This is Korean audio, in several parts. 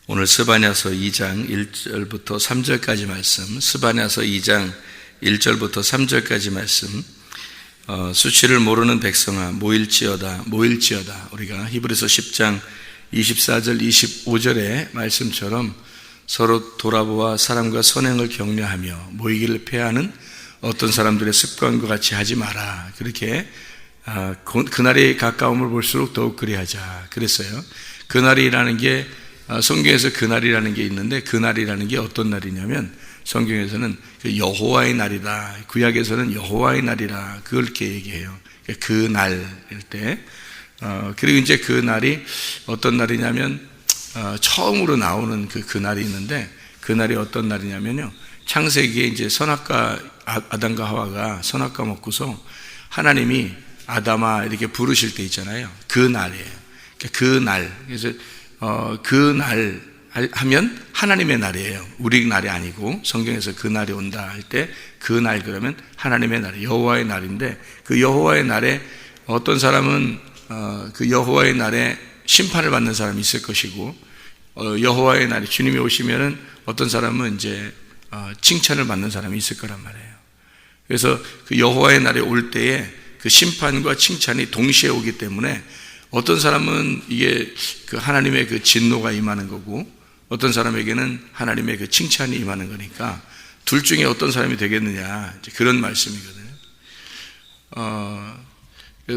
오늘 스바냐서 2장 1절부터 3절까지 말씀, 스바냐서 2장 1절부터 3절까지 말씀, 수치를 모르는 백성아 모일지어다 모일지어다. 우리가 히브리서 10장 24절 25절의 말씀처럼 서로 돌아보아 사람과 선행을 격려하며 모이기를 패하는 어떤 사람들의 습관과 같이 하지 마라. 그렇게 그날이 가까움을 볼수록 더욱 그리하자 그랬어요. 그날이라는 게 성경에서 그날이라는 게 있는데, 그날이라는 게 어떤 날이냐면 성경에서는 여호와의 날이다, 구약에서는 여호와의 날이라 그렇게 얘기해요. 그 날일 때, 그리고 이제 그 날이 어떤 날이냐면 처음으로 나오는 그 날이 있는데, 그 날이 어떤 날이냐면요, 창세기에 이제 선악과 아담과 하와가 선악과 먹고서 하나님이 아담아 이렇게 부르실 때 있잖아요. 그 날이에요. 그 날. 그래서 그 날 하면 하나님의 날이에요. 우리 날이 아니고, 성경에서 그 날이 온다 할 때 그 날 그러면 하나님의 날, 여호와의 날인데, 그 여호와의 날에 어떤 사람은 그 여호와의 날에 심판을 받는 사람이 있을 것이고, 여호와의 날에 주님이 오시면은 어떤 사람은 이제 칭찬을 받는 사람이 있을 거란 말이에요. 그래서 그 여호와의 날에 올 때에 그 심판과 칭찬이 동시에 오기 때문에 어떤 사람은 이게 그 하나님의 그 진노가 임하는 거고, 어떤 사람에게는 하나님의 그 칭찬이 임하는 거니까 둘 중에 어떤 사람이 되겠느냐, 이제 그런 말씀이거든요.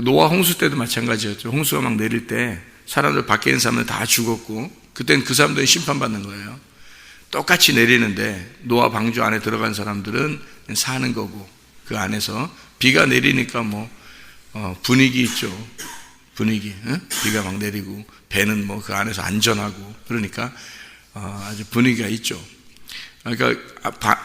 노아 홍수 때도 마찬가지였죠. 홍수가 막 내릴 때 사람들 밖에 있는 사람은 다 죽었고, 그때는 그 사람들이 심판받는 거예요. 똑같이 내리는데 노아 방주 안에 들어간 사람들은 사는 거고, 그 안에서 비가 내리니까 분위기 있죠. 분위기, 비가 막 내리고 배는 그 안에서 안전하고, 그러니까 아주 분위기가 있죠. 그러니까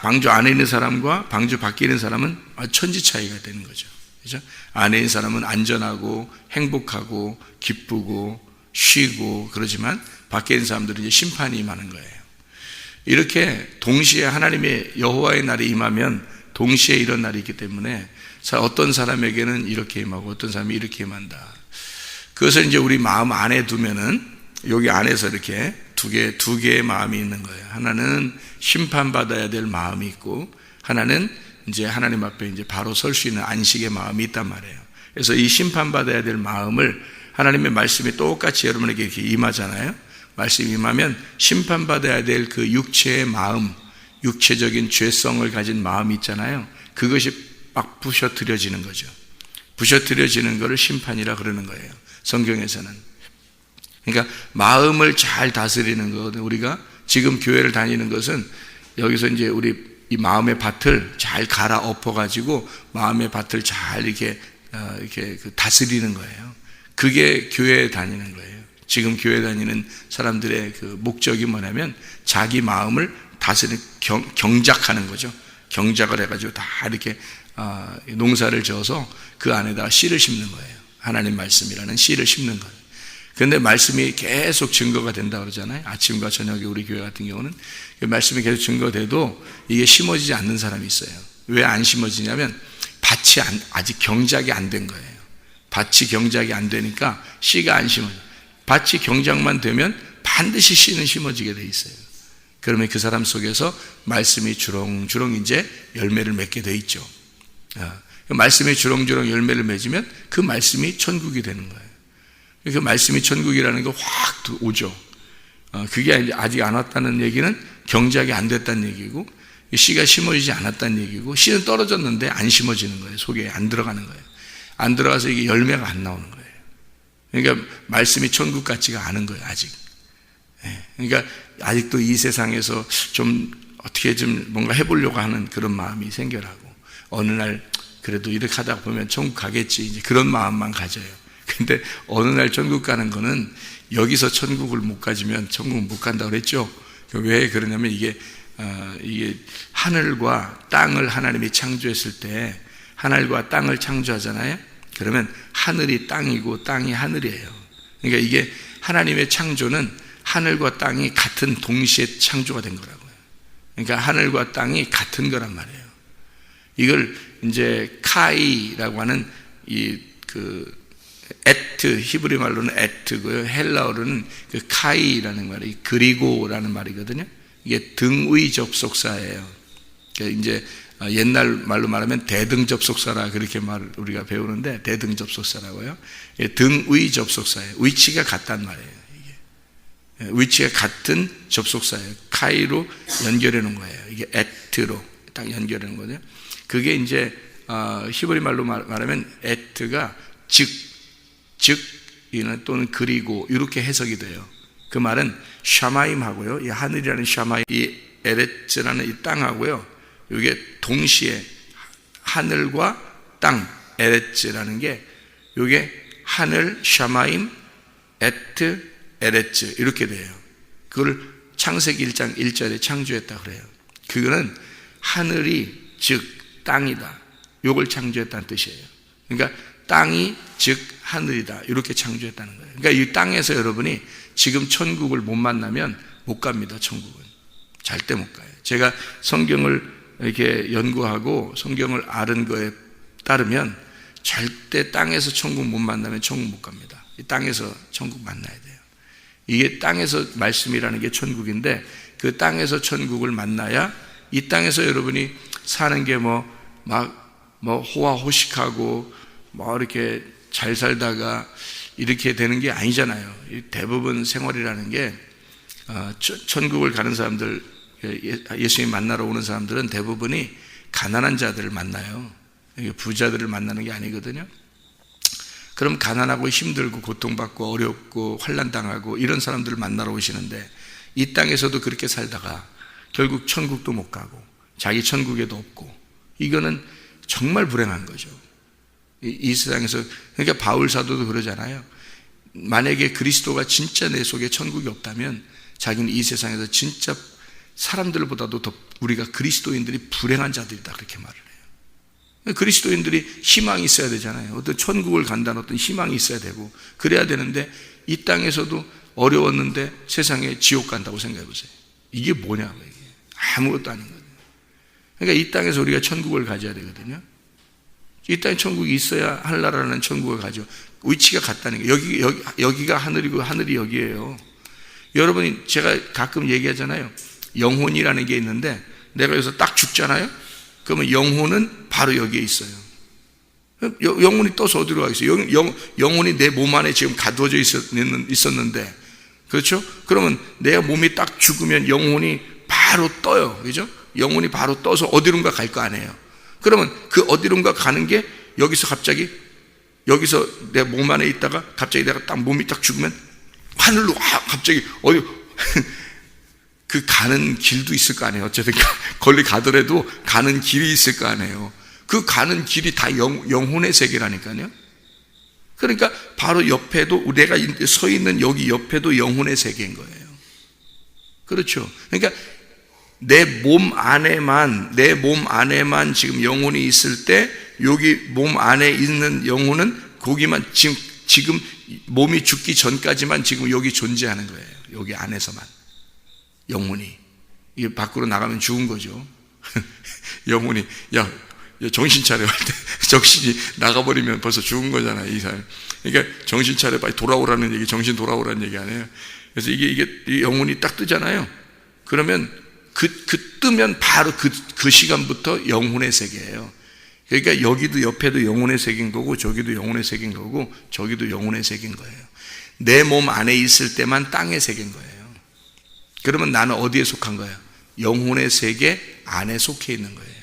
방주 안에 있는 사람과 방주 밖에 있는 사람은 천지 차이가 되는 거죠. 그렇죠? 안에 있는 사람은 안전하고 행복하고 기쁘고 쉬고 그러지만 밖에 있는 사람들은 이제 심판이 임하는 거예요. 이렇게 동시에 하나님의 여호와의 날이 임하면 동시에 이런 날이 있기 때문에 어떤 사람에게는 이렇게 임하고 어떤 사람이 이렇게 임한다. 그것을 이제 우리 마음 안에 두면은 여기 안에서 이렇게 두 개의 마음이 있는 거예요. 하나는 심판받아야 될 마음이 있고, 하나는 이제 하나님 앞에 이제 바로 설 수 있는 안식의 마음이 있단 말이에요. 그래서 이 심판받아야 될 마음을 하나님의 말씀이 똑같이 여러분에게 이렇게 임하잖아요. 말씀이 임하면 심판받아야 될 그 육체의 마음, 육체적인 죄성을 가진 마음이 있잖아요. 그것이 막 부셔뜨려지는 거죠. 부셔뜨려지는 것을 심판이라 그러는 거예요, 성경에서는. 그러니까 마음을 잘 다스리는 거거든요. 우리가 지금 교회를 다니는 것은 여기서 이제 우리 이 마음의 밭을 잘 갈아 엎어가지고 마음의 밭을 잘 이렇게 다스리는 거예요. 그게 교회에 다니는 거예요. 지금 교회 다니는 사람들의 그 목적이 뭐냐면 자기 마음을 다스리는 경작하는 거죠. 경작을 해가지고 다 이렇게 농사를 지어서 그 안에다가 씨를 심는 거예요. 하나님 말씀이라는 씨를 심는 거예요. 그런데 말씀이 계속 증거가 된다 그러잖아요. 아침과 저녁에 우리 교회 같은 경우는 말씀이 계속 증거돼도 이게 심어지지 않는 사람이 있어요. 왜 안 심어지냐면 밭이 아직 경작이 안 된 거예요. 밭이 경작이 안 되니까 씨가 안 심어져요. 밭이 경작만 되면 반드시 씨는 심어지게 돼 있어요. 그러면 그 사람 속에서 말씀이 주렁주렁 이제 열매를 맺게 돼 있죠. 말씀이 주렁주렁 열매를 맺으면 그 말씀이 천국이 되는 거예요. 그 말씀이 천국이라는 게 확 오죠. 그게 아직 안 왔다는 얘기는 경작이 안 됐다는 얘기고, 씨가 심어지지 않았다는 얘기고, 씨는 떨어졌는데 안 심어지는 거예요. 속에 안 들어가는 거예요. 안 들어가서 이게 열매가 안 나오는 거예요. 그러니까 말씀이 천국 같지가 않은 거예요, 아직. 그러니까 아직도 이 세상에서 좀 어떻게 좀 뭔가 해보려고 하는 그런 마음이 생겨나고, 어느 날 그래도 이렇게 하다 보면 천국 가겠지, 이제 그런 마음만 가져요. 근데 어느 날 천국 가는 거는 여기서 천국을 못 가지면 천국 못 간다고 그랬죠. 왜 그러냐면 이게 하늘과 땅을 하나님이 창조했을 때, 하늘과 땅을 창조하잖아요. 그러면 하늘이 땅이고 땅이 하늘이에요. 그러니까 이게 하나님의 창조는 하늘과 땅이 같은 동시에 창조가 된 거라고요. 그러니까 하늘과 땅이 같은 거란 말이에요. 이걸 이제 카이라고 하는 에트, 히브리 말로는 에트고요. 헬라어로는 그 카이라는 말이 그리고라는 말이거든요. 이게 등의 접속사예요. 그러니까 이제 옛날 말로 말하면 대등 접속사라 그렇게 우리가 배우는데 대등 접속사라고요. 등의 접속사예요. 위치가 같단 말이에요. 이게 위치가 같은 접속사예요. 카이로 연결해 놓은 거예요. 이게 에트로 딱 연결해 놓은 거죠. 그게 이제 히브리 말로 말하면 에트가 즉 또는 그리고 이렇게 해석이 돼요. 그 말은 샤마임하고요, 이 하늘이라는 샤마임, 이 에레츠라는 이 땅하고요, 이게 동시에 하늘과 땅, 에레츠라는 게 이게 하늘, 샤마임, 에트, 에레츠 이렇게 돼요. 그걸 창세기 1장 1절에 창조했다 그래요. 그거는 하늘이 즉 땅이다, 이걸 창조했다는 뜻이에요. 그러니까 땅이 즉 하늘이다, 이렇게 창조했다는 거예요. 그러니까 이 땅에서 여러분이 지금 천국을 못 만나면 못 갑니다. 천국은 절대 못 가요. 제가 성경을 이렇게 연구하고 성경을 아는 거에 따르면 절대 땅에서 천국 못 만나면 천국 못 갑니다. 이 땅에서 천국 만나야 돼요. 이게 땅에서 말씀이라는 게 천국인데 그 땅에서 천국을 만나야 이 땅에서 여러분이 사는 게 호화호식하고 이렇게 잘 살다가 이렇게 되는 게 아니잖아요. 대부분 생활이라는 게 천국을 가는 사람들, 예수님 만나러 오는 사람들은 대부분이 가난한 자들을 만나요. 부자들을 만나는 게 아니거든요. 그럼 가난하고 힘들고 고통받고 어렵고 환난당하고 이런 사람들을 만나러 오시는데 이 땅에서도 그렇게 살다가 결국 천국도 못 가고 자기 천국에도 없고, 이거는 정말 불행한 거죠. 이 세상에서. 그러니까 바울 사도도 그러잖아요. 만약에 그리스도가 진짜 내 속에 천국이 없다면 자기는 이 세상에서 진짜 사람들보다도 더 우리가 그리스도인들이 불행한 자들이다, 그렇게 말을 해요. 그리스도인들이 희망이 있어야 되잖아요. 어떤 천국을 간다는 어떤 희망이 있어야 되고 그래야 되는데 이 땅에서도 어려웠는데 세상에 지옥 간다고 생각해 보세요. 이게 뭐냐고. 이게 아무것도 아닌 거예요. 그러니까 이 땅에서 우리가 천국을 가져야 되거든요. 이 땅에 천국이 있어야 하늘나라라는 천국을 가죠. 위치가 같다는 거예요. 여기가 하늘이고 하늘이 여기예요. 여러분이, 제가 가끔 얘기하잖아요. 영혼이라는 게 있는데 내가 여기서 딱 죽잖아요. 그러면 영혼은 바로 여기에 있어요. 영혼이 떠서 어디로 가겠어요? 영혼이 내 몸 안에 지금 가두어져 있었는데, 그렇죠? 그러면 내 몸이 딱 죽으면 영혼이 바로 떠요. 그죠? 영혼이 바로 떠서 어디론가 갈 거 아니에요. 그러면 그 어디론가 가는 게 여기서 갑자기, 여기서 내 몸 안에 있다가 갑자기 내가 딱 몸이 딱 죽으면 하늘로 갑자기 어디 그 가는 길도 있을 거 아니에요. 어쨌든 거기 가더라도 가는 길이 있을 거 아니에요. 그 가는 길이 다 영혼의 세계라니까요. 그러니까 바로 옆에도, 내가 서 있는 여기 옆에도 영혼의 세계인 거예요. 그렇죠. 그러니까 내 몸 안에만 지금 영혼이 있을 때 여기 몸 안에 있는 영혼은 거기만 지금 몸이 죽기 전까지만 지금 여기 존재하는 거예요. 여기 안에서만. 영혼이. 이게 밖으로 나가면 죽은 거죠. 영혼이, 야, 정신 차려 할 때 정신이 나가버리면 벌써 죽은 거잖아요, 이 사람. 그러니까 정신 차려, 빨리 돌아오라는 얘기, 정신 돌아오라는 얘기 아니에요. 그래서 이게 영혼이 딱 뜨잖아요. 그러면 그 뜨면 바로 그 시간부터 영혼의 세계예요. 그러니까 여기도 옆에도 영혼의 세계인 거고 저기도 영혼의 세계인 거고 저기도 영혼의 세계인 거예요. 내 몸 안에 있을 때만 땅의 세계인 거예요. 그러면 나는 어디에 속한 거예요? 영혼의 세계 안에 속해 있는 거예요.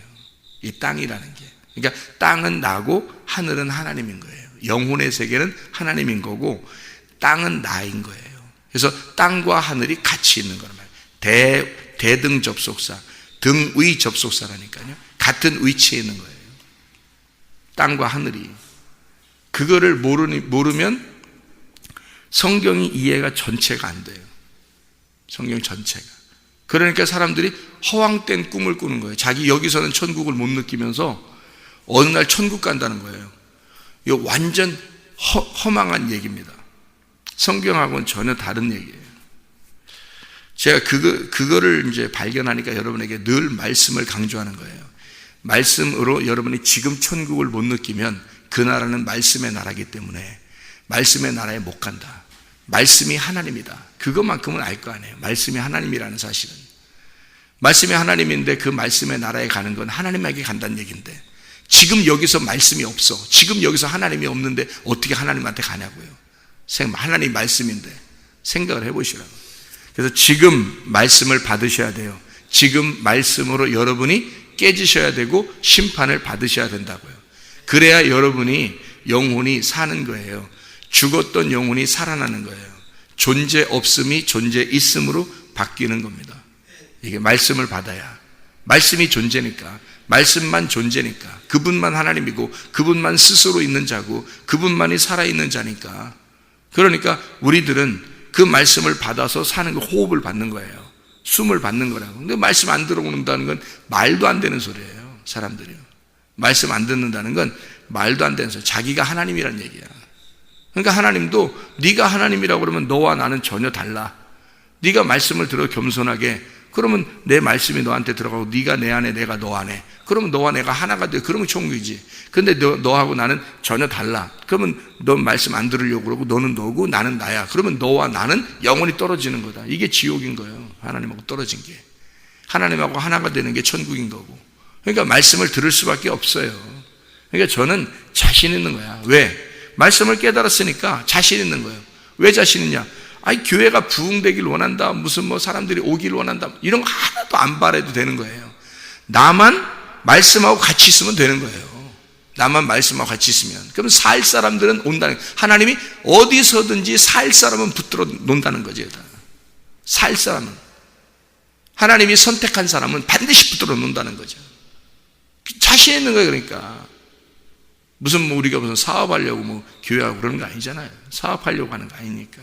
이 땅이라는 게. 그러니까 땅은 나고 하늘은 하나님인 거예요. 영혼의 세계는 하나님인 거고 땅은 나인 거예요. 그래서 땅과 하늘이 같이 있는 거란 말이에요. 대등 접속사, 등의 접속사라니까요. 같은 위치에 있는 거예요. 땅과 하늘이. 그거를 모르면 성경이 이해가 전체가 안 돼요. 성경 전체가. 그러니까 사람들이 허황된 꿈을 꾸는 거예요. 자기 여기서는 천국을 못 느끼면서 어느 날 천국 간다는 거예요. 이거 완전 허망한 얘기입니다. 성경하고는 전혀 다른 얘기예요. 제가 그거를 이제 발견하니까 여러분에게 늘 말씀을 강조하는 거예요. 말씀으로 여러분이 지금 천국을 못 느끼면 그 나라는 말씀의 나라이기 때문에 말씀의 나라에 못 간다. 말씀이 하나님이다. 그것만큼은 알 거 아니에요. 말씀이 하나님이라는 사실은. 말씀이 하나님인데 그 말씀의 나라에 가는 건 하나님에게 간다는 얘기인데, 지금 여기서 말씀이 없어. 지금 여기서 하나님이 없는데 어떻게 하나님한테 가냐고요. 하나님 말씀인데 생각을 해보시라고. 그래서 지금 말씀을 받으셔야 돼요. 지금 말씀으로 여러분이 깨지셔야 되고 심판을 받으셔야 된다고요. 그래야 여러분이 영혼이 사는 거예요. 죽었던 영혼이 살아나는 거예요. 존재 없음이 존재 있음으로 바뀌는 겁니다. 이게 말씀을 받아야. 말씀이 존재니까, 말씀만 존재니까, 그분만 하나님이고 그분만 스스로 있는 자고 그분만이 살아있는 자니까. 그러니까 우리들은 그 말씀을 받아서 사는 거, 호흡을 받는 거예요. 숨을 받는 거라고. 근데 말씀 안 들어오는다는 건 말도 안 되는 소리예요. 사람들이요. 말씀 안 듣는다는 건 말도 안 되는 소리. 자기가 하나님이라는 얘기야. 그러니까 하나님도 네가 하나님이라고 그러면 너와 나는 전혀 달라. 네가 말씀을 들어 겸손하게, 그러면 내 말씀이 너한테 들어가고 네가 내 안에 내가 너 안에, 그러면 너와 내가 하나가 돼. 그러면 천국이지. 근데 너하고 나는 전혀 달라. 그러면 넌 말씀 안 들으려고 그러고 너는 너고 나는 나야. 그러면 너와 나는 영원히 떨어지는 거다. 이게 지옥인 거예요. 하나님하고 떨어진 게. 하나님하고 하나가 되는 게 천국인 거고. 그러니까 말씀을 들을 수밖에 없어요. 그러니까 저는 자신 있는 거야. 왜? 말씀을 깨달았으니까 자신 있는 거예요. 왜 자신 있냐? 아니, 교회가 부흥되길 원한다, 무슨 뭐 사람들이 오길 원한다, 이런 거 하나도 안 바라도 되는 거예요. 나만 말씀하고 같이 있으면 되는 거예요. 나만 말씀하고 같이 있으면. 그럼 살 사람들은 온다는 거예요. 하나님이 어디서든지 살 사람은 붙들어 논다는 거죠. 살 사람은, 하나님이 선택한 사람은 반드시 붙들어 논다는 거죠. 자신 있는 거예요. 그러니까 무슨 뭐 우리가 무슨 사업하려고 뭐 교회하고 그러는 거 아니잖아요. 사업하려고 하는 거 아니니까.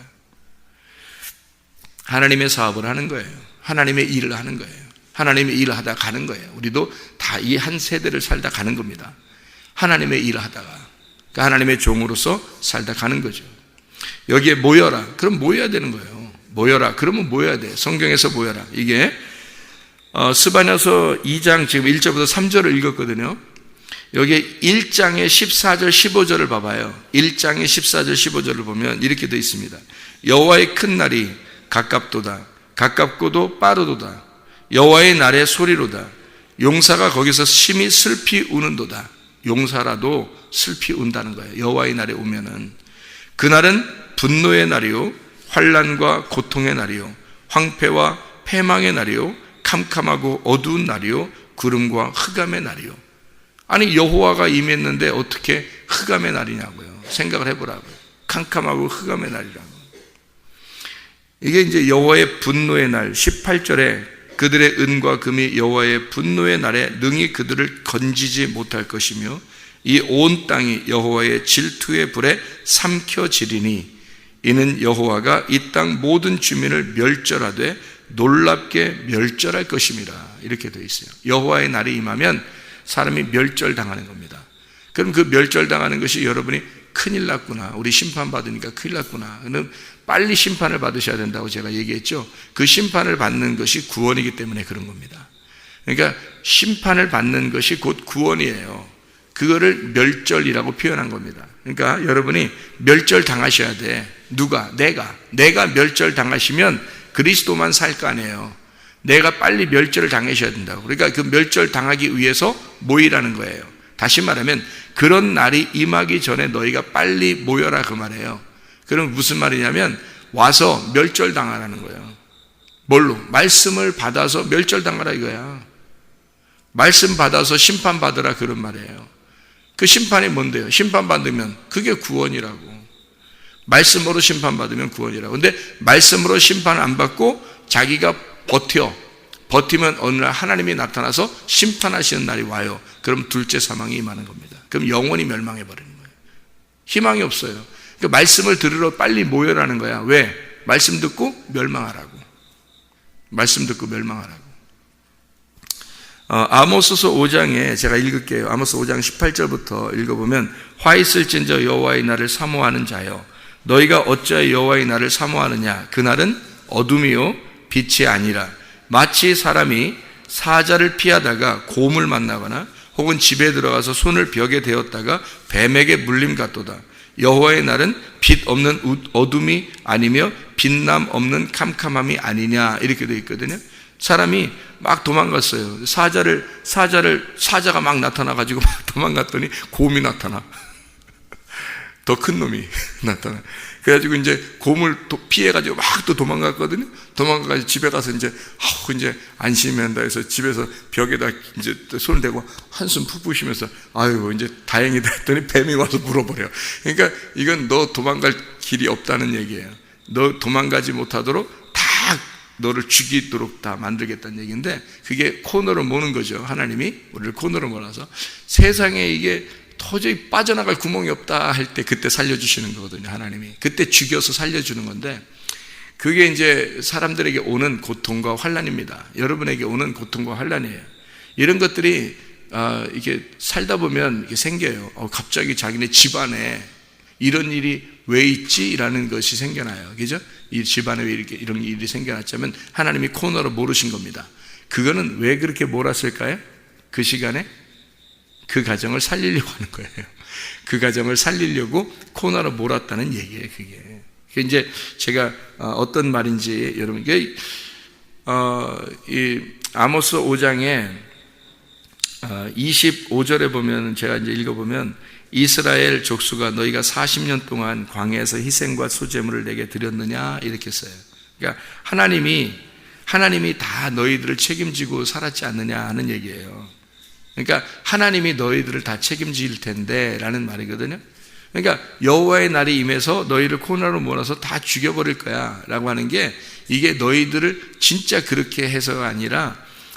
하나님의 사업을 하는 거예요. 하나님의 일을 하는 거예요. 하나님의 일을 하다 가는 거예요. 우리도 다 이 한 세대를 살다 가는 겁니다. 하나님의 일을 하다가, 그러니까 하나님의 종으로서 살다 가는 거죠. 여기에 모여라. 그럼 모여야 되는 거예요. 모여라. 그러면 모여야 돼. 성경에서 모여라. 이게 스바냐서 2장 지금 1절부터 3절을 읽었거든요. 여기 1장의 14절 15절을 봐봐요. 1장의 14절 15절을 보면 이렇게 되어 있습니다. 여호와의 큰 날이 가깝도다. 가깝고도 빠르도다. 여호와의 날의 소리로다. 용사가 거기서 심히 슬피 우는도다. 용사라도 슬피 운다는 거예요. 여호와의 날에 오면은. 그날은 분노의 날이요, 환난과 고통의 날이요, 황폐와 패망의 날이요, 캄캄하고 어두운 날이요, 구름과 흑암의 날이요. 아니, 여호와가 임했는데 어떻게 흑암의 날이냐고요. 생각을 해보라고요. 캄캄하고 흑암의 날이라고. 이게 이제 여호와의 분노의 날, 18절에 그들의 은과 금이 여호와의 분노의 날에 능히 그들을 건지지 못할 것이며 이 온 땅이 여호와의 질투의 불에 삼켜지리니 이는 여호와가 이 땅 모든 주민을 멸절하되 놀랍게 멸절할 것임이라. 이렇게 되어 있어요. 여호와의 날이 임하면 사람이 멸절당하는 겁니다. 그럼 그 멸절당하는 것이 여러분이 큰일 났구나, 우리 심판받으니까 큰일 났구나, 그럼 빨리 심판을 받으셔야 된다고 제가 얘기했죠. 그 심판을 받는 것이 구원이기 때문에 그런 겁니다. 그러니까 심판을 받는 것이 곧 구원이에요. 그거를 멸절이라고 표현한 겁니다. 그러니까 여러분이 멸절당하셔야 돼. 누가? 내가 멸절당하시면 그리스도만 살 거 아니에요. 내가 빨리 멸절을 당하셔야 된다고. 그러니까 그 멸절 당하기 위해서 모이라는 거예요. 다시 말하면 그런 날이 임하기 전에 너희가 빨리 모여라, 그 말이에요. 그럼 무슨 말이냐면 와서 멸절 당하라는 거예요. 뭘로? 말씀을 받아서 멸절 당하라 이거야. 말씀 받아서 심판 받으라, 그런 말이에요. 그 심판이 뭔데요? 심판 받으면 그게 구원이라고. 말씀으로 심판 받으면 구원이라고. 근데 말씀으로 심판 안 받고 자기가 버티면 어느 날 하나님이 나타나서 심판하시는 날이 와요. 그럼 둘째 사망이 임하는 겁니다. 그럼 영원히 멸망해 버리는 거예요. 희망이 없어요. 그러니까 말씀을 들으러 빨리 모여라는 거야. 왜? 말씀 듣고 멸망하라고. 말씀 듣고 멸망하라고. 아모스서 5장에 제가 읽을게요. 아모스 5장 18절부터 읽어보면 화 있을진저 여호와의 날을 사모하는 자여, 너희가 어찌하여 여호와의 날을 사모하느냐? 그 날은 어둠이요 빛이 아니라 마치 사람이 사자를 피하다가 곰을 만나거나 혹은 집에 들어가서 손을 벽에 대었다가 뱀에게 물림 같도다. 여호와의 날은 빛 없는 어둠이 아니며 빛남 없는 캄캄함이 아니냐 이렇게 되어 있거든요. 사람이 막 도망갔어요. 사자가 막 나타나가지고 막 도망갔더니 곰이 나타나. 더 큰 놈이 나타나. 그래가지고 이제 곰을 피해가지고 막 또 도망갔거든요. 도망가가지고 집에 가서 이제 안심한다 해서 집에서 벽에다 이제 손을 대고 한숨 푹 pu시면서 아유 이제 다행이다 했더니 뱀이 와서 물어버려. 그러니까 이건 너 도망갈 길이 없다는 얘기예요. 너 도망가지 못하도록 다 너를 죽이도록 다 만들겠다는 얘기인데, 그게 코너로 모는 거죠. 하나님이 우리를 코너로 몰아서 세상에 이게 도저히 빠져나갈 구멍이 없다 할 때 그때 살려주시는 거거든요. 하나님이 그때 죽여서 살려주는 건데, 그게 이제 사람들에게 오는 고통과 환난입니다. 여러분에게 오는 고통과 환난이에요. 이런 것들이 이게 살다 보면 이게 생겨요. 갑자기 자기네 집안에 이런 일이 왜 있지? 라는 것이 생겨나요. 그죠? 이 집안에 왜 이렇게 이런 일이 생겨났자면 하나님이 코너로 몰으신 겁니다. 그거는 왜 그렇게 몰았을까요? 그 시간에 그 가정을 살리려고 하는 거예요. 그 가정을 살리려고 코너로 몰았다는 얘기예요. 그게 이제 제가 어떤 말인지 여러분께 이 아모스 5장에 25절에 보면, 제가 이제 읽어보면, 이스라엘 족수가 너희가 40년 동안 광야에서 희생과 소제물을 내게 드렸느냐 이렇게 써요. 그러니까 하나님이 다 너희들을 책임지고 살았지 않느냐 하는 얘기예요. 그러니까 하나님이 너희들을 다 책임질 텐데 라는 말이거든요. 그러니까 여호와의 날이 임해서 너희를 코너로 몰아서 다 죽여버릴 거야 라고 하는 게, 이게 너희들을 진짜 그렇게 해서가 아니라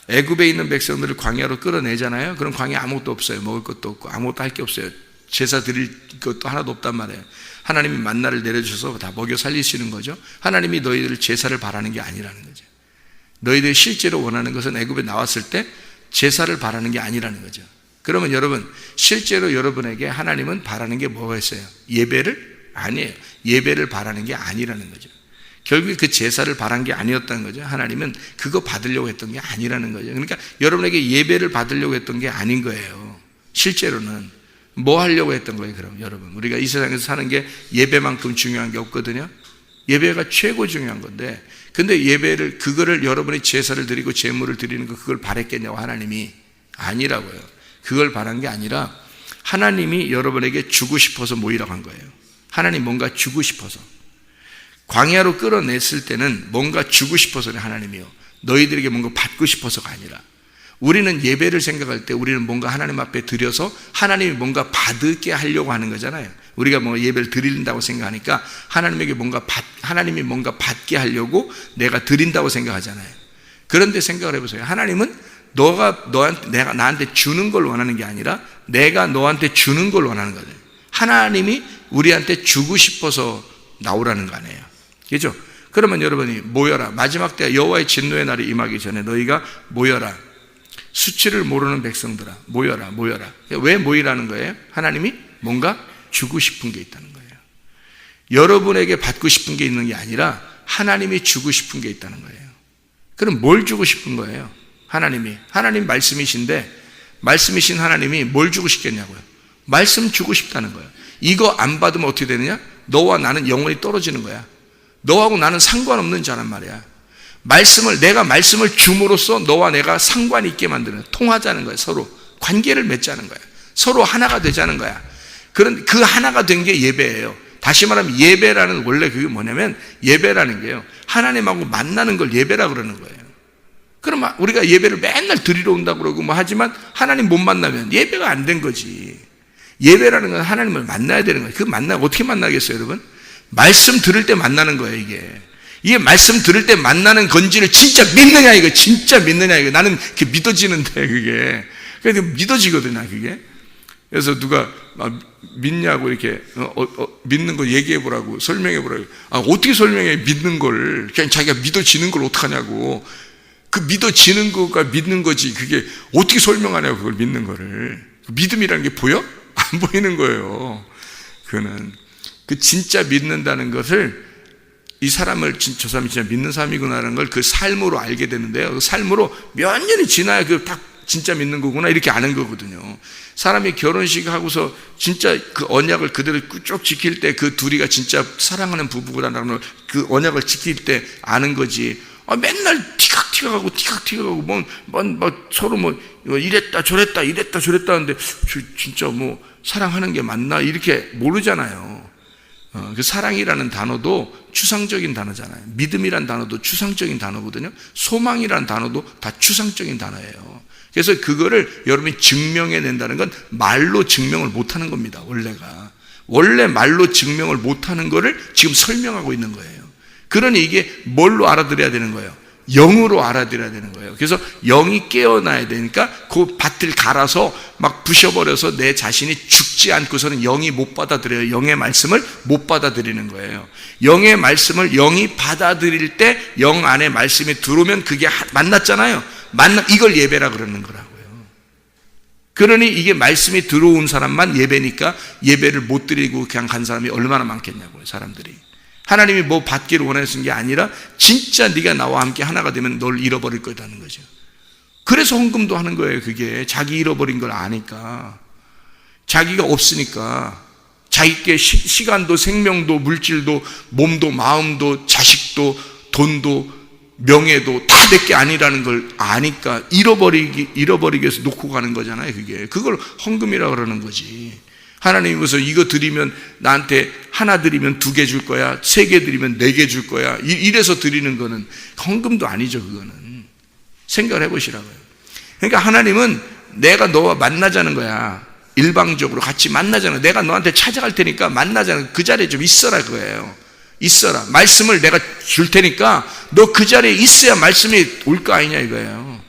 애굽에 있는 백성들을 광야로 끌어내잖아요. 그럼 광야에 아무것도 없어요. 먹을 것도 없고 아무것도 할 게 없어요. 제사 드릴 것도 하나도 없단 말이에요. 하나님이 만나를 내려주셔서 다 먹여 살리시는 거죠. 하나님이 너희들 제사를 바라는 게 아니라는 거죠. 너희들이 실제로 원하는 것은 애굽에 나왔을 때 제사를 바라는 게 아니라는 거죠. 그러면 여러분, 실제로 여러분에게 하나님은 바라는 게 뭐가 있어요? 예배를? 아니에요. 예배를 바라는 게 아니라는 거죠. 결국에 그 제사를 바란 게 아니었다는 거죠. 하나님은 그거 받으려고 했던 게 아니라는 거죠. 그러니까 여러분에게 예배를 받으려고 했던 게 아닌 거예요. 실제로는 뭐 하려고 했던 거예요? 그럼 여러분, 우리가 이 세상에서 사는 게 예배만큼 중요한 게 없거든요. 예배가 최고 중요한 건데, 근데 예배를, 그거를 여러분이 제사를 드리고 제물을 드리는 거, 그걸 바랬겠냐고? 하나님이 아니라고요. 그걸 바란 게 아니라 하나님이 여러분에게 주고 싶어서 모이라고 한 거예요. 하나님 뭔가 주고 싶어서. 광야로 끌어냈을 때는 뭔가 주고 싶어서는 하나님이요, 너희들에게 뭔가 받고 싶어서가 아니라. 우리는 예배를 생각할 때 우리는 뭔가 하나님 앞에 드려서 하나님이 뭔가 받게 하려고 하는 거잖아요. 우리가 뭔가 예배를 드린다고 생각하니까 하나님이 뭔가 받게 하려고 내가 드린다고 생각하잖아요. 그런데 생각을 해보세요. 하나님은 내가 나한테 주는 걸 원하는 게 아니라 내가 너한테 주는 걸 원하는 거예요. 하나님이 우리한테 주고 싶어서 나오라는 거 아니에요. 그죠? 그러면 여러분이 모여라. 마지막 때 여호와의 진노의 날이 임하기 전에 너희가 모여라. 수치를 모르는 백성들아, 모여라. 왜 모이라는 거예요? 하나님이 뭔가 주고 싶은 게 있다는 거예요. 여러분에게 받고 싶은 게 있는 게 아니라 하나님이 주고 싶은 게 있다는 거예요. 그럼 뭘 주고 싶은 거예요? 하나님 말씀이신데, 말씀이신 하나님이 뭘 주고 싶겠냐고요? 말씀 주고 싶다는 거예요. 이거 안 받으면 어떻게 되느냐? 너와 나는 영원히 떨어지는 거야. 너하고 나는 상관없는 자란 말이야. 내가 말씀을 줌으로써 너와 내가 상관이 있게 만드는, 통하자는 거예요. 서로 관계를 맺자는 거예요. 서로 하나가 되자는 거야. 그런 그 하나가 된 게 예배예요. 다시 말하면 예배라는, 원래 그게 뭐냐면, 예배라는 게요, 하나님하고 만나는 걸 예배라고 그러는 거예요. 그럼 우리가 예배를 맨날 드리러 온다고 그러고 뭐 하지만 하나님 못 만나면 예배가 안 된 거지. 예배라는 건 하나님을 만나야 되는 거예요. 그 어떻게 만나겠어요, 여러분? 말씀 들을 때 만나는 거예요, 이게 말씀 들을 때 만나는 건지를 진짜 믿느냐, 이거. 진짜 믿느냐, 이거. 나는 그게 믿어지는데, 그게. 그래서 믿어지거든요, 그게. 그래서 누가 믿냐고 이렇게, 믿는 거 얘기해보라고, 설명해보라고. 어떻게 설명해, 믿는 걸. 그냥 자기가 믿어지는 걸 어떡하냐고. 그 믿어지는 거가 믿는 거지. 그게 어떻게 설명하냐고, 그걸 믿는 거를. 믿음이라는 게 보여? 안 보이는 거예요. 그거는. 그 진짜 믿는다는 것을, 이 사람을 저 사람이 진짜 믿는 사람이구나라는 걸 그 삶으로 알게 되는데요. 그 삶으로 몇 년이 지나야 그 딱 진짜 믿는 거구나 이렇게 아는 거거든요. 사람이 결혼식 하고서 진짜 그 언약을 그대로 쭉 지킬 때 그 둘이가 진짜 사랑하는 부부구나라는 걸 그 언약을 지킬 때 아는 거지. 맨날 티각티각하고 뭐 서로 이랬다 저랬다 하는데 진짜 뭐 사랑하는 게 맞나 이렇게 모르잖아요. 그 사랑이라는 단어도 추상적인 단어잖아요. 믿음이라는 단어도 추상적인 단어거든요. 소망이라는 단어도 다 추상적인 단어예요. 그래서 그거를 여러분이 증명해낸다는 건 말로 증명을 못하는 겁니다. 원래 말로 증명을 못하는 거를 지금 설명하고 있는 거예요. 그러니 이게 뭘로 알아들어야 되는 거예요? 영으로 알아들어야 되는 거예요. 그래서 영이 깨어나야 되니까 그 밭을 갈아서 막 부셔버려서 내 자신이 죽지 않고서는 영이 못 받아들여요. 영의 말씀을 못 받아들이는 거예요. 영의 말씀을 영이 받아들일 때 영 안에 말씀이 들어오면 그게 만났잖아요. 이걸 예배라 그러는 거라고요. 그러니 이게 말씀이 들어온 사람만 예배니까 예배를 못 드리고 그냥 간 사람이 얼마나 많겠냐고요. 사람들이. 하나님이 뭐 받기를 원하시는 게 아니라 진짜 네가 나와 함께 하나가 되면 널 잃어버릴 거다는 거죠. 그래서 헌금도 하는 거예요. 그게 자기 잃어버린 걸 아니까, 자기가 없으니까, 자기께 시간도 생명도 물질도 몸도 마음도 자식도 돈도 명예도 다 내게 아니라는 걸 아니까 잃어버리기 위해서 놓고 가는 거잖아요. 그걸 헌금이라고 그러는 거지. 하나님이 그래서 이거 드리면 나한테 하나 드리면 2개 줄 거야, 3개 드리면 4개 줄 거야, 이래서 드리는 거는 헌금도 아니죠. 그거는 생각을 해보시라고요. 그러니까 하나님은 내가 너와 만나자는 거야. 일방적으로 같이 만나자는 거야. 내가 너한테 찾아갈 테니까 만나자는 거야. 그 자리에 좀 있어라 그거예요. 있어라. 말씀을 내가 줄 테니까 너 그 자리에 있어야 말씀이 올 거 아니냐 이거예요.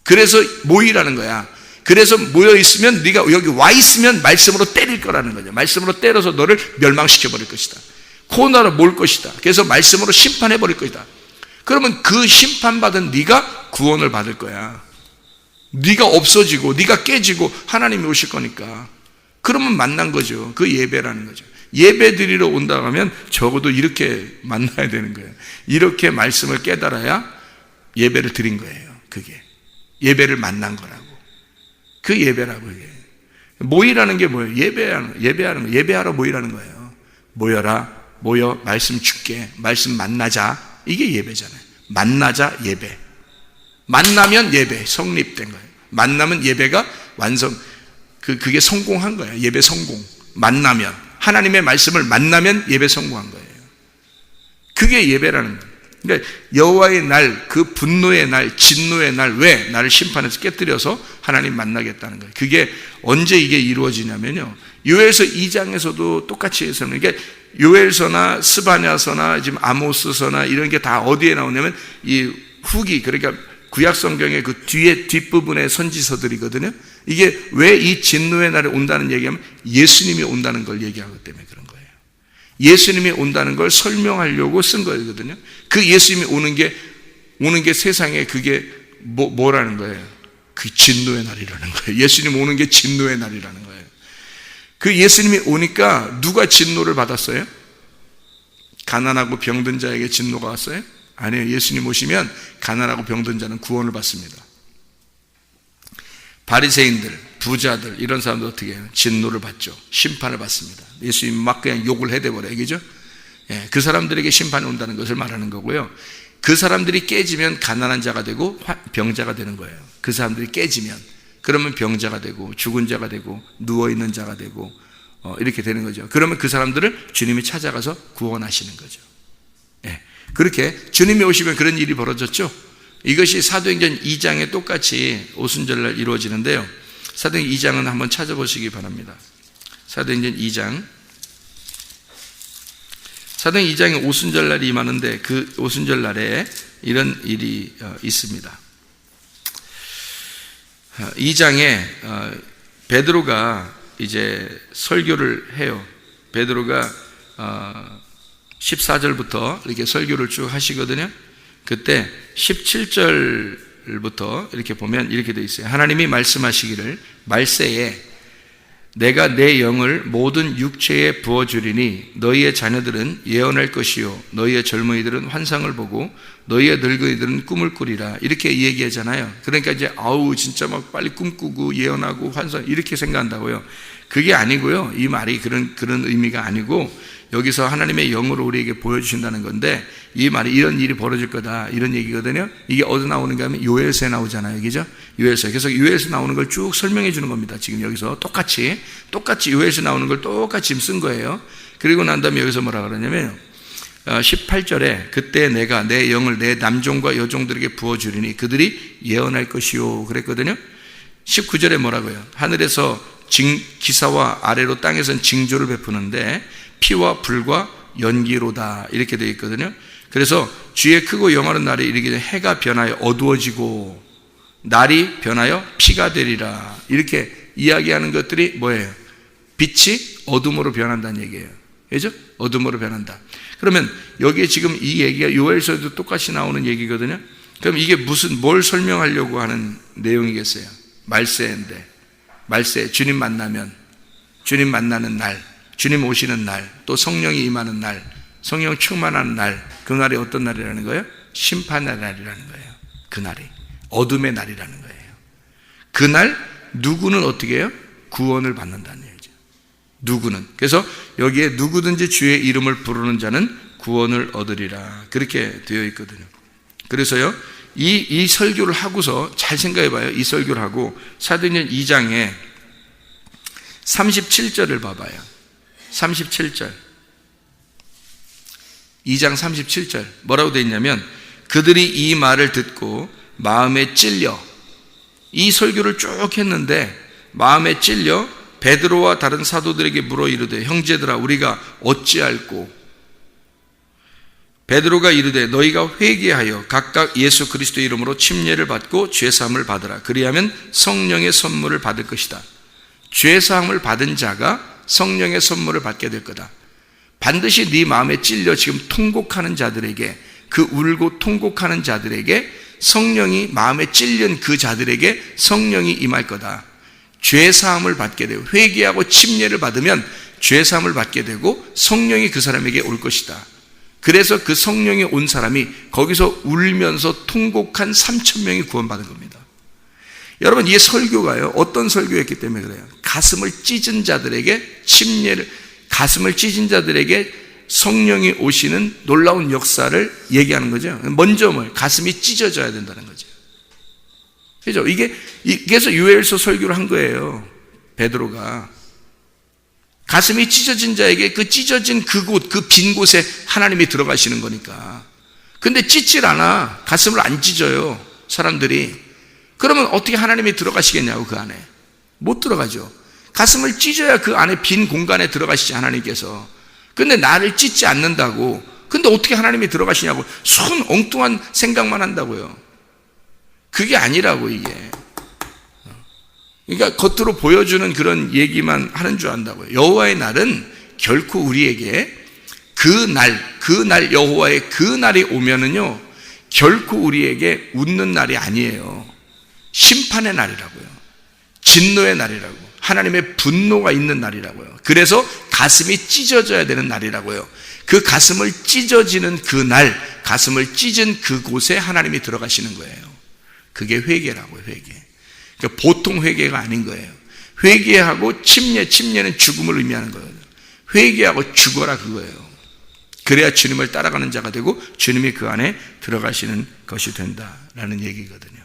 그래서 모이라는 거야. 그래서 모여 있으면 네가 여기 와 있으면 말씀으로 때릴 거라는 거죠. 말씀으로 때려서 너를 멸망시켜 버릴 것이다. 코너로 몰 것이다. 그래서 말씀으로 심판해 버릴 것이다. 그러면 그 심판받은 네가 구원을 받을 거야. 네가 없어지고 네가 깨지고 하나님이 오실 거니까. 그러면 만난 거죠. 그 예배라는 거죠. 예배 드리러 온다고 하면 적어도 이렇게 만나야 되는 거예요. 이렇게 말씀을 깨달아야 예배를 드린 거예요. 그게 예배를 만난 거라고. 그 예배라고. 이게 모이라는 게 뭐예요? 예배하는 거. 예배하러 모이라는 거예요. 모여 말씀 줄게, 말씀 만나자. 이게 예배잖아요. 만나자 예배. 만나면 예배 성립된 거예요. 만나면 예배가 완성. 그게 성공한 거예요. 예배 성공. 만나면 하나님의 말씀을 만나면 예배 성공한 거예요. 그게 예배라는 거예요. 그러니까 여호와의 날, 그 분노의 날, 진노의 날, 왜 나를 심판해서 깨뜨려서 하나님 만나겠다는 거예요. 그게 언제 이게 이루어지냐면요, 요엘서 2장에서도 똑같이 해서, 그러니까 요엘서나 스바냐서나 지금 아모스서나 이런 게 다 어디에 나오냐면 이 후기, 그러니까 구약 성경의 그 뒤에 뒷부분의 선지서들이거든요. 이게 왜 이 진노의 날에 온다는 얘기하면 예수님이 온다는 걸 얘기하기 때문에 그런 거예요. 예수님이 온다는 걸 설명하려고 쓴 거거든요. 그 예수님이 오는 게 세상에 그게 뭐라는 거예요? 그 진노의 날이라는 거예요. 예수님 오는 게 진노의 날이라는 거예요. 그 예수님이 오니까 누가 진노를 받았어요? 가난하고 병든 자에게 진노가 왔어요? 아니에요. 예수님 오시면 가난하고 병든 자는 구원을 받습니다. 바리새인들, 부자들 이런 사람들 어떻게 해요? 진노를 받죠. 심판을 받습니다. 예수님 막 그냥 욕을 해대버려요. 그죠? 예, 그 사람들에게 심판이 온다는 것을 말하는 거고요. 그 사람들이 깨지면 가난한 자가 되고 병자가 되는 거예요. 그 사람들이 깨지면 그러면 병자가 되고 죽은 자가 되고 누워있는 자가 되고 이렇게 되는 거죠. 그러면 그 사람들을 주님이 찾아가서 구원하시는 거죠. 예, 그렇게 주님이 오시면 그런 일이 벌어졌죠. 이것이 사도행전 2장에 똑같이 오순절날 이루어지는데요. 사도행전 2장은 한번 찾아보시기 바랍니다. 사도행전 2장. 사도행전 2장에 오순절날이 임하는데 그 오순절날에 이런 일이 있습니다. 2장에 베드로가 이제 설교를 해요. 베드로가 14절부터 이렇게 설교를 쭉 하시거든요. 그때 17절부터 이렇게 보면 이렇게 되어 있어요. 하나님이 말씀하시기를 말세에 내가 내 영을 모든 육체에 부어주리니 너희의 자녀들은 예언할 것이요 너희의 젊은이들은 환상을 보고 너희의 늙은이들은 꿈을 꾸리라. 이렇게 얘기하잖아요. 그러니까 이제 진짜 막 빨리 꿈꾸고 예언하고 환상 이렇게 생각한다고요. 그게 아니고요. 이 말이 그런 의미가 아니고 여기서 하나님의 영으로 우리에게 보여주신다는 건데, 이 말이 이런 일이 벌어질 거다 이런 얘기거든요. 이게 어디 나오는가 하면 요엘서에 나오잖아요. 그죠? 요엘서. 그래서 요엘서 나오는 걸 쭉 설명해 주는 겁니다. 지금 여기서 똑같이 요엘서 나오는 걸 똑같이 지금 쓴 거예요. 그리고 난 다음에 여기서 뭐라 그러냐면 18절에 그때 내가 내 영을 내 남종과 여종들에게 부어주리니 그들이 예언할 것이요 그랬거든요. 19절에 뭐라고요? 하늘에서 기사와 아래로 땅에선 징조를 베푸는데 피와 불과 연기로다 이렇게 되어 있거든요. 그래서 주의 크고 영화로운 날이 이르기 전에 해가 변하여 어두워지고 날이 변하여 피가 되리라. 이렇게 이야기하는 것들이 뭐예요? 빛이 어둠으로 변한다는 얘기예요. 그죠? 어둠으로 변한다. 그러면 여기에 지금 이 얘기가 요엘서에도 똑같이 나오는 얘기거든요. 그럼 이게 뭘 설명하려고 하는 내용이겠어요? 말세인데, 말세, 주님 만나면, 주님 만나는 날, 주님 오시는 날, 또 성령이 임하는 날, 성령 충만하는 날, 그 날이 어떤 날이라는 거예요? 심판의 날이라는 거예요. 그 날이 어둠의 날이라는 거예요. 그날 누구는 어떻게 해요? 구원을 받는다는 얘기죠. 누구는. 그래서 여기에 누구든지 주의 이름을 부르는 자는 구원을 얻으리라 그렇게 되어 있거든요. 그래서요 이 설교를 하고서 잘 생각해 봐요. 이 설교를 하고 사도행전 2장에 37절을 봐봐요. 37절 2장 37절 뭐라고 되어 있냐면, 그들이 이 말을 듣고 마음에 찔려, 이 설교를 쭉 했는데 마음에 찔려 베드로와 다른 사도들에게 물어 이르되 형제들아 우리가 어찌할꼬. 베드로가 이르되 너희가 회개하여 각각 예수 그리스도 이름으로 침례를 받고 죄사함을 받으라. 그리하면 성령의 선물을 받을 것이다. 죄사함을 받은 자가 성령의 선물을 받게 될 거다. 반드시 네 마음에 찔려 지금 통곡하는 자들에게, 그 울고 통곡하는 자들에게, 성령이 마음에 찔린 그 자들에게 성령이 임할 거다. 죄사함을 받게 되고 회개하고 침례를 받으면 죄사함을 받게 되고 성령이 그 사람에게 올 것이다. 그래서 그 성령이 온 사람이 거기서 울면서 통곡한 3,000명이 구원받은 겁니다. 여러분 이 설교가요 어떤 설교였기 때문에 그래요? 가슴을 찢은 자들에게 침례를, 가슴을 찢은 자들에게 성령이 오시는 놀라운 역사를 얘기하는 거죠. 먼저 가슴이 찢어져야 된다는 거죠. 그죠? 그래서 요엘서 설교를 한 거예요. 베드로가 가슴이 찢어진 자에게 그 찢어진 그곳, 그 빈 곳에 하나님이 들어가시는 거니까. 근데 찢질 않아. 가슴을 안 찢어요 사람들이. 그러면 어떻게 하나님이 들어가시겠냐고. 그 안에 못 들어가죠. 가슴을 찢어야 그 안에 빈 공간에 들어가시지 하나님께서. 근데 나를 찢지 않는다고. 근데 어떻게 하나님이 들어가시냐고. 순 엉뚱한 생각만 한다고요. 그게 아니라고 이게. 그러니까 겉으로 보여주는 그런 얘기만 하는 줄 안다고요. 여호와의 날은 결코 우리에게 그 날 여호와의 그 날이 오면은요 결코 우리에게 웃는 날이 아니에요. 심판의 날이라고요. 진노의 날이라고. 하나님의 분노가 있는 날이라고요. 그래서 가슴이 찢어져야 되는 날이라고요. 그 가슴을 찢어지는 그 날, 가슴을 찢은 그곳에 하나님이 들어가시는 거예요. 그게 회개라고요. 회개. 그러니까 보통 회개가 아닌 거예요. 회개하고 침례는 죽음을 의미하는 거예요. 회개하고 죽어라 그거예요. 그래야 주님을 따라가는 자가 되고 주님이 그 안에 들어가시는 것이 된다라는 얘기거든요.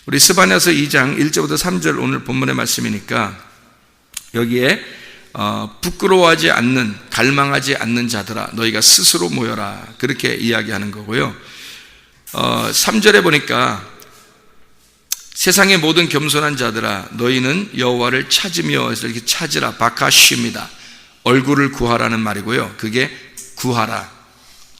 우리 스바냐서 2장 1절부터 3절 오늘 본문의 말씀이니까 여기에 부끄러워하지 않는, 갈망하지 않는 자들아 너희가 스스로 모여라 그렇게 이야기하는 거고요. 3절에 보니까 세상의 모든 겸손한 자들아 너희는 여호와를 찾으며, 이렇게 찾으라, 바카쉬입니다. 얼굴을 구하라는 말이고요. 그게 구하라,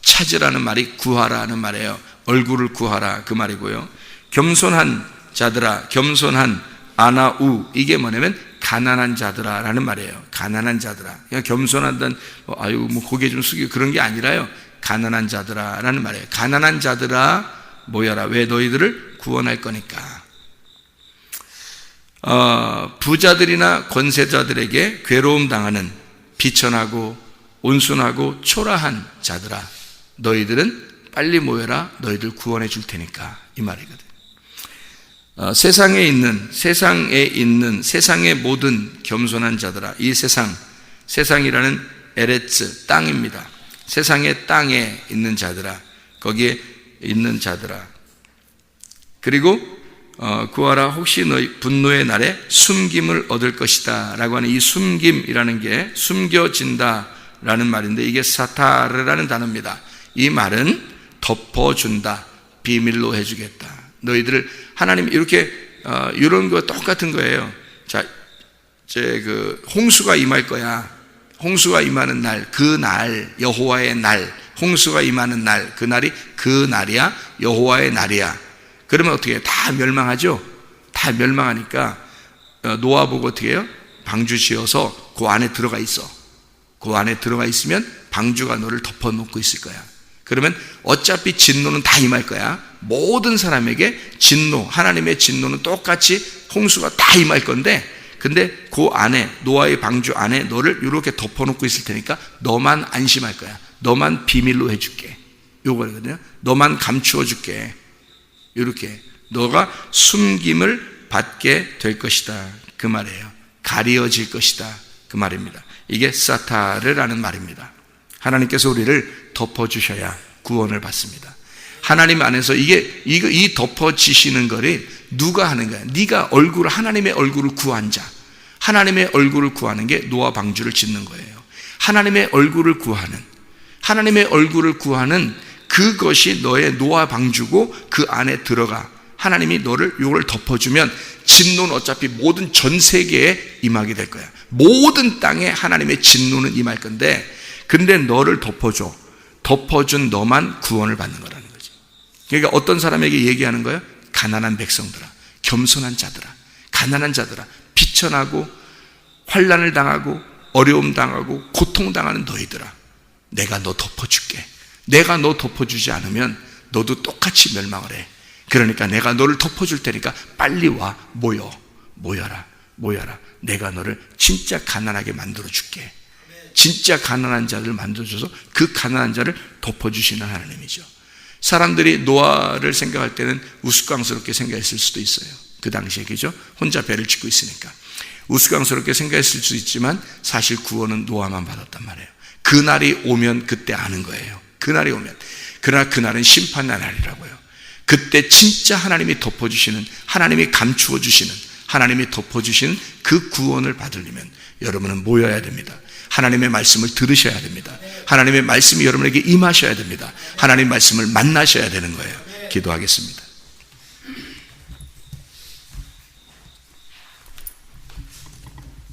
찾으라는 말이 구하라는 말이에요. 얼굴을 구하라 그 말이고요. 겸손한 자들아, 겸손한 아나우, 이게 뭐냐면 가난한 자들아 라는 말이에요. 가난한 자들아. 그냥 겸손하다는 고개 좀 숙이고 그런 게 아니라요. 가난한 자들아 라는 말이에요. 가난한 자들아 모여라. 왜? 너희들을 구원할 거니까. 부자들이나 권세자들에게 괴로움 당하는 비천하고 온순하고 초라한 자들아, 너희들은 빨리 모여라. 너희들 구원해 줄 테니까, 이 말이거든. 세상에 있는 세상의 모든 겸손한 자들아, 이 세상이라는 에레츠, 땅입니다. 세상의 땅에 있는 자들아, 거기에 있는 자들아, 그리고 구하라. 혹시 너희 분노의 날에 숨김을 얻을 것이다 라고 하는 이 숨김이라는 게 숨겨진다 라는 말인데, 이게 사타르라는 단어입니다. 이 말은 덮어준다, 비밀로 해주겠다. 너희들을 하나님 이렇게 이런 거 똑같은 거예요. 자, 홍수가 임할 거야. 홍수가 임하는 날, 그 날, 여호와의 날, 홍수가 임하는 날, 그 날이야, 여호와의 날이야. 그러면 어떻게 해요? 다 멸망하죠? 다 멸망하니까 노아 보고 어떻게 해요? 방주 지어서 그 안에 들어가 있어. 그 안에 들어가 있으면 방주가 너를 덮어놓고 있을 거야. 그러면 어차피 진노는 다 임할 거야. 모든 사람에게 진노, 하나님의 진노는 똑같이 홍수가 다 임할 건데, 근데 그 안에, 노아의 방주 안에 너를 이렇게 덮어놓고 있을 테니까 너만 안심할 거야. 너만 비밀로 해줄게. 요거거든요. 너만 감추어 줄게. 이렇게 너가 숨김을 받게 될 것이다, 그 말이에요. 가려질 것이다, 그 말입니다. 이게 사타르라는 말입니다. 하나님께서 우리를 덮어주셔야 구원을 받습니다. 하나님 안에서 이 덮어지시는 거를 누가 하는 거야? 네가 하나님의 얼굴을 구한 자, 하나님의 얼굴을 구하는 게 노아 방주를 짓는 거예요. 하나님의 얼굴을 구하는 그것이 너의 노아 방주고, 그 안에 들어가 하나님이 이걸 덮어주면 진노는 어차피 모든 전 세계에 임하게 될 거야. 모든 땅에 하나님의 진노는 임할 건데, 근데 너를 덮어준 너만 구원을 받는 거라는 거지. 그러니까 어떤 사람에게 얘기하는 거예요? 가난한 백성들아, 겸손한 자들아, 가난한 자들아, 비천하고 환난을 당하고 어려움 당하고 고통 당하는 너희들아, 내가 너 덮어줄게. 내가 너 덮어주지 않으면 너도 똑같이 멸망을 해. 그러니까 내가 너를 덮어줄 테니까 빨리 와. 모여라. 내가 너를 진짜 가난하게 만들어줄게. 진짜 가난한 자를 만들어줘서 그 가난한 자를 덮어주시는 하나님이죠. 사람들이 노아를 생각할 때는 우스꽝스럽게 생각했을 수도 있어요. 그 당시에, 그죠? 혼자 배를 짓고 있으니까 우스꽝스럽게 생각했을 수 있지만, 사실 구원은 노아만 받았단 말이에요. 그날이 오면 그때 아는 거예요. 그날이 오면. 그러나 그날은 심판의 날이라고요. 그때 진짜 하나님이 덮어주시는, 하나님이 감추어 주시는, 하나님이 덮어주시는 그 구원을 받으려면 여러분은 모여야 됩니다. 하나님의 말씀을 들으셔야 됩니다. 하나님의 말씀이 여러분에게 임하셔야 됩니다. 하나님의 말씀을 만나셔야 되는 거예요. 기도하겠습니다.